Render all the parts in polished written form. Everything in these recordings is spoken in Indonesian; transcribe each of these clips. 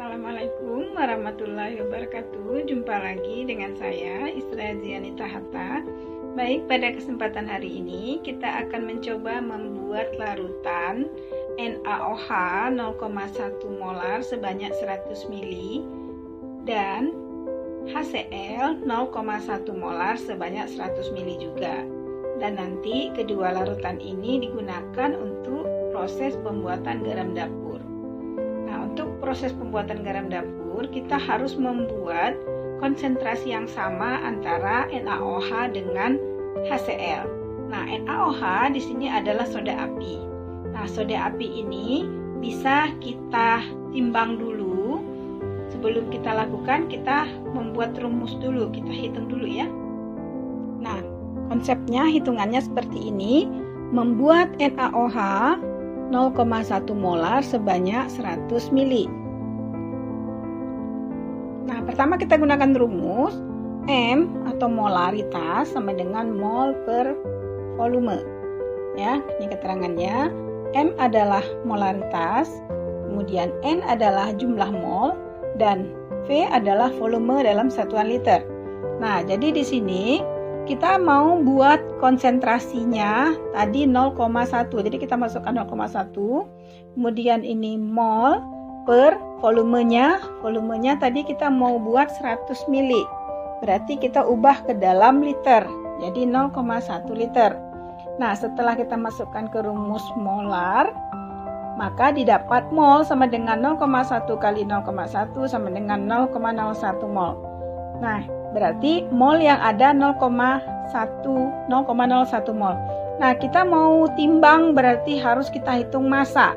Assalamualaikum warahmatullahi wabarakatuh. Jumpa lagi dengan saya, Isra Zianita Hatta. Baik, pada kesempatan hari ini kita akan mencoba membuat larutan NaOH 0,1 molar sebanyak 100 ml dan HCl 0,1 molar sebanyak 100 ml juga. Dan nanti kedua larutan ini digunakan untuk proses pembuatan garam dapur. Nah, untuk proses pembuatan garam dapur, kita harus membuat konsentrasi yang sama antara NaOH dengan HCl. Nah, NaOH di sini adalah soda api. Nah, soda api ini bisa kita timbang dulu. Sebelum kita lakukan, kita membuat rumus dulu, kita hitung dulu ya. Nah, konsepnya hitungannya seperti ini. Membuat NaOH 0,1 molar sebanyak 100 ml. Nah, pertama kita gunakan rumus M atau molaritas sama dengan mol per volume. Ya, ini keterangannya. M adalah molaritas, kemudian N adalah jumlah mol, dan V adalah volume dalam satuan liter. Nah, jadi di sini kita mau buat konsentrasinya tadi 0,1. Jadi kita masukkan 0,1. Kemudian ini mol per volumenya. Volumenya tadi kita mau buat 100 ml. Berarti kita ubah ke dalam liter. Jadi 0,1 liter. Nah, setelah kita masukkan ke rumus molar, maka didapat mol sama dengan 0,1 kali 0,1 sama dengan 0,01 mol. Nah, berarti mol yang ada 0,01 mol. Nah, kita mau timbang berarti harus kita hitung massa.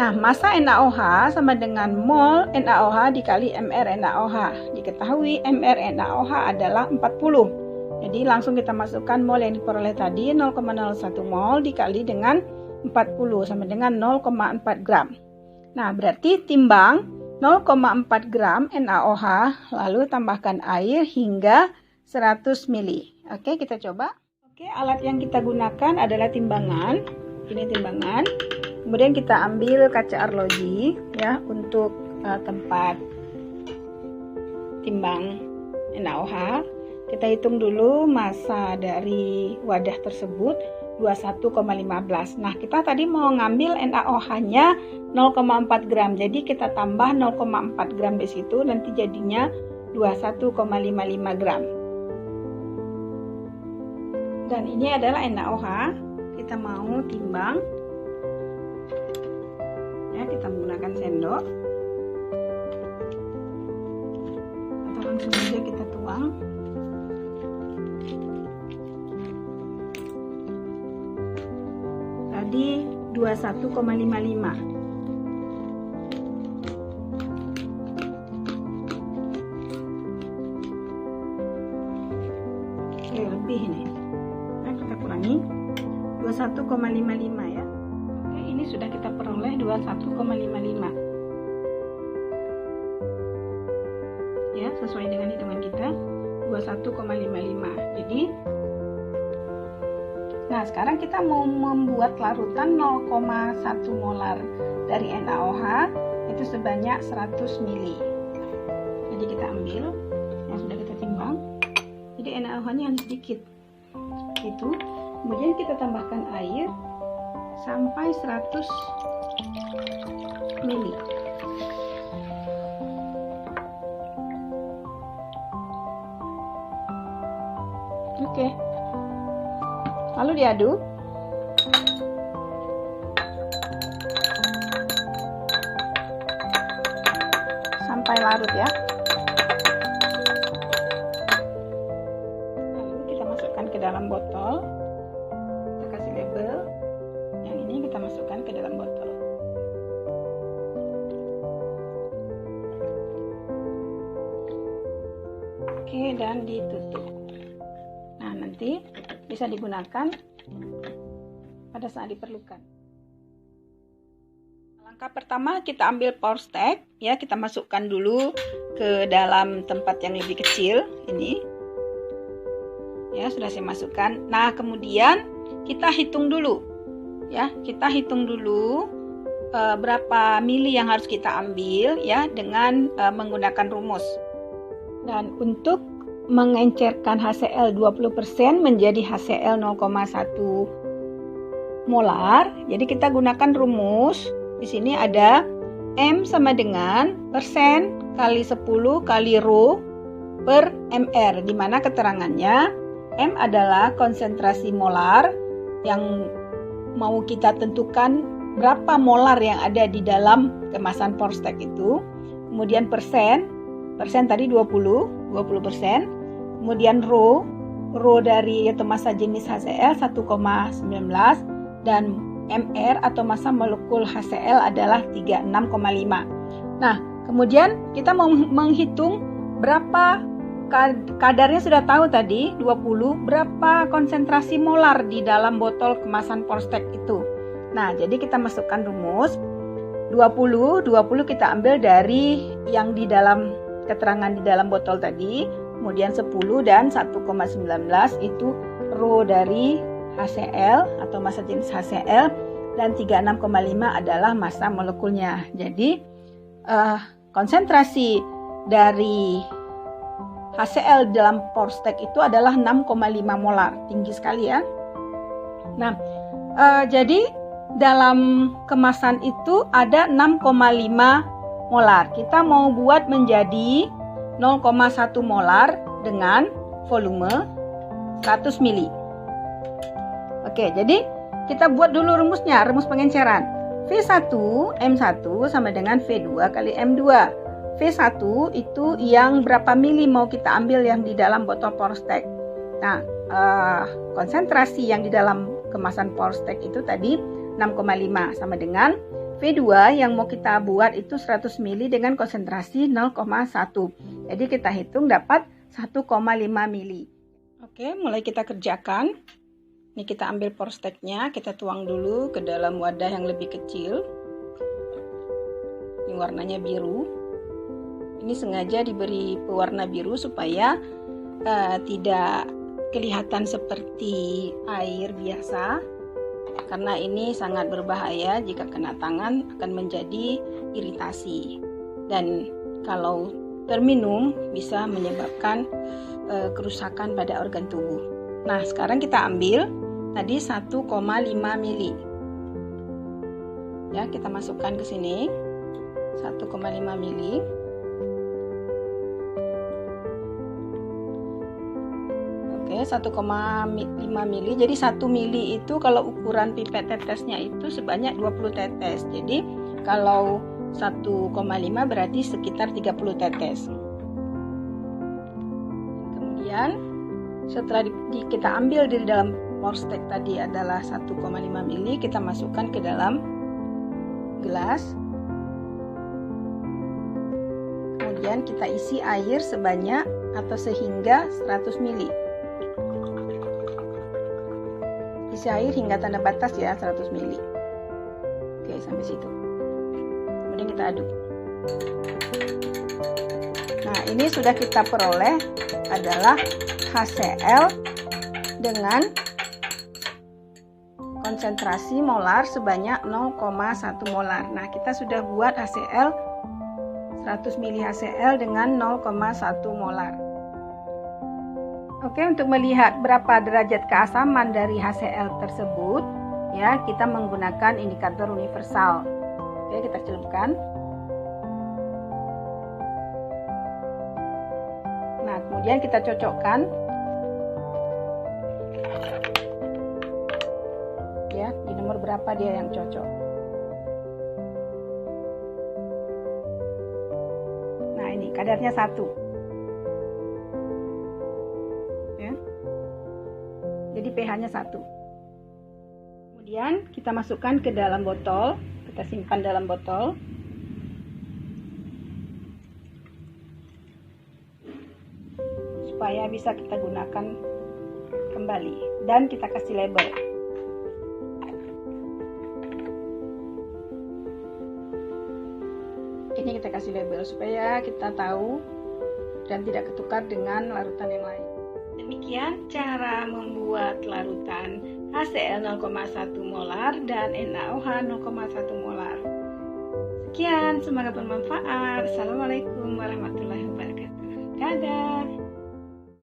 Nah, massa NaOH sama dengan mol NaOH dikali mR NaOH. Diketahui mR NaOH adalah 40. Jadi langsung kita masukkan mol yang diperoleh tadi 0,01 mol dikali dengan 40 sama dengan 0,4 gram. Nah, berarti timbang 0,4 gram NaOH, lalu tambahkan air hingga 100 ml. Oke, kita coba. Oke, alat yang kita gunakan adalah timbangan. Ini timbangan. Kemudian kita ambil kaca arloji ya untuk tempat timbang NaOH. Kita hitung dulu massa dari wadah tersebut 21,15. Nah, kita tadi mau ngambil NaOH-nya 0,4 gram. Jadi kita tambah 0,4 gram di situ, nanti jadinya 21,55 gram. Dan ini adalah NaOH. Kita mau timbang. Ya, kita menggunakan sendok. Atau langsung saja kita tuang. Tadi 21,55. Oke, lebih ini. Nah, kita kurangi 21,55 ya. Oke, ini sudah kita peroleh 21,55. Ya, sesuai dengan hitungan kita 21,55. Jadi nah, sekarang kita mau membuat larutan 0,1 molar dari NaOH itu sebanyak 100 ml. Jadi kita ambil yang sudah kita timbang. Jadi NaOH-nya hanya sedikit. Itu. Kemudian kita tambahkan air sampai 100 ml. Oke. Lalu diaduk. Sampai larut ya. Lalu kita masukkan ke dalam botol. Kita kasih label. Yang ini kita masukkan ke dalam botol. Oke, dan ditutup. Nah, nanti bisa digunakan pada saat diperlukan. Langkah pertama kita ambil power stack ya, kita masukkan dulu ke dalam tempat yang lebih kecil ini. Ya, sudah saya masukkan. Nah, kemudian kita hitung dulu. Ya, kita hitung dulu berapa mili yang harus kita ambil ya dengan menggunakan rumus. Dan untuk mengencerkan HCl 20% menjadi HCl 0,1 molar, jadi kita gunakan rumus. Di sini ada M sama dengan persen kali 10 kali rho per mr, di mana keterangannya M adalah konsentrasi molar yang mau kita tentukan berapa molar yang ada di dalam kemasan Porstek itu. Kemudian persen tadi 20%. Kemudian rho dari atau massa jenis HCl 1,19 dan mr atau massa molekul HCl adalah 36,5. Nah, kemudian kita mau menghitung berapa kadarnya, sudah tahu tadi 20, berapa konsentrasi molar di dalam botol kemasan Porstek itu. Nah, jadi kita masukkan rumus 20 kita ambil dari yang di dalam keterangan di dalam botol tadi, kemudian 10 dan 1,19 itu rho dari HCl atau massa jenis HCl, dan 36,5 adalah massa molekulnya. Jadi konsentrasi dari HCl dalam Porstek itu adalah 6,5 molar, tinggi sekali ya. Nah, jadi dalam kemasan itu ada 6,5 molar. Kita mau buat menjadi 0,1 molar dengan volume 100 mili. Oke, jadi kita buat dulu rumusnya, rumus pengenceran. V1 M1 sama dengan V2 kali M2. V1 itu yang berapa mili mau kita ambil yang di dalam botol Porstek. Nah, konsentrasi yang di dalam kemasan Porstek itu tadi 6,5 sama dengan V2 yang mau kita buat itu 100 mili dengan konsentrasi 0,1. Jadi kita hitung dapat 1,5 mili. Oke, mulai kita kerjakan. Ini kita ambil Porsteknya, kita tuang dulu ke dalam wadah yang lebih kecil. Ini warnanya biru. Ini sengaja diberi pewarna biru supaya tidak kelihatan seperti air biasa, karena ini sangat berbahaya jika kena tangan, akan menjadi iritasi, dan kalau terminum bisa menyebabkan kerusakan pada organ tubuh. Nah, sekarang kita ambil tadi 1,5 mili. Ya, kita masukkan ke sini 1,5 mili. Oke, 1,5 mili. Jadi 1 mili itu kalau ukuran pipet tetesnya itu sebanyak 20 tetes. Jadi kalau 1,5 berarti sekitar 30 tetes. Kemudian setelah kita ambil dari dalam Porstek tadi adalah 1,5 mili, kita masukkan ke dalam gelas. Kemudian kita isi air sebanyak atau sehingga 100 mili. Isi air hingga tanda batas ya, 100 mili. Oke, sampai situ. Kemudian kita aduk. Nah, ini sudah kita peroleh adalah HCl dengan konsentrasi molar sebanyak 0,1 molar. Nah, kita sudah buat HCl 100 mili HCl dengan 0,1 molar. Oke, untuk melihat berapa derajat keasaman dari HCl tersebut, ya, kita menggunakan indikator universal. Oke, kita celupkan. Nah, kemudian kita cocokkan. Ya, di nomor berapa dia yang cocok. Nah, ini kadarnya 1. Jadi pH-nya 1. Kemudian kita masukkan ke dalam botol, kita simpan dalam botol. Supaya bisa kita gunakan kembali, dan kita kasih label. Ini kita kasih label supaya kita tahu dan tidak ketukar dengan larutan yang lain. Demikian cara membuat larutan HCl 0,1 molar dan NaOH 0,1 molar. Sekian, semoga bermanfaat. Assalamualaikum warahmatullahi wabarakatuh. Dadah.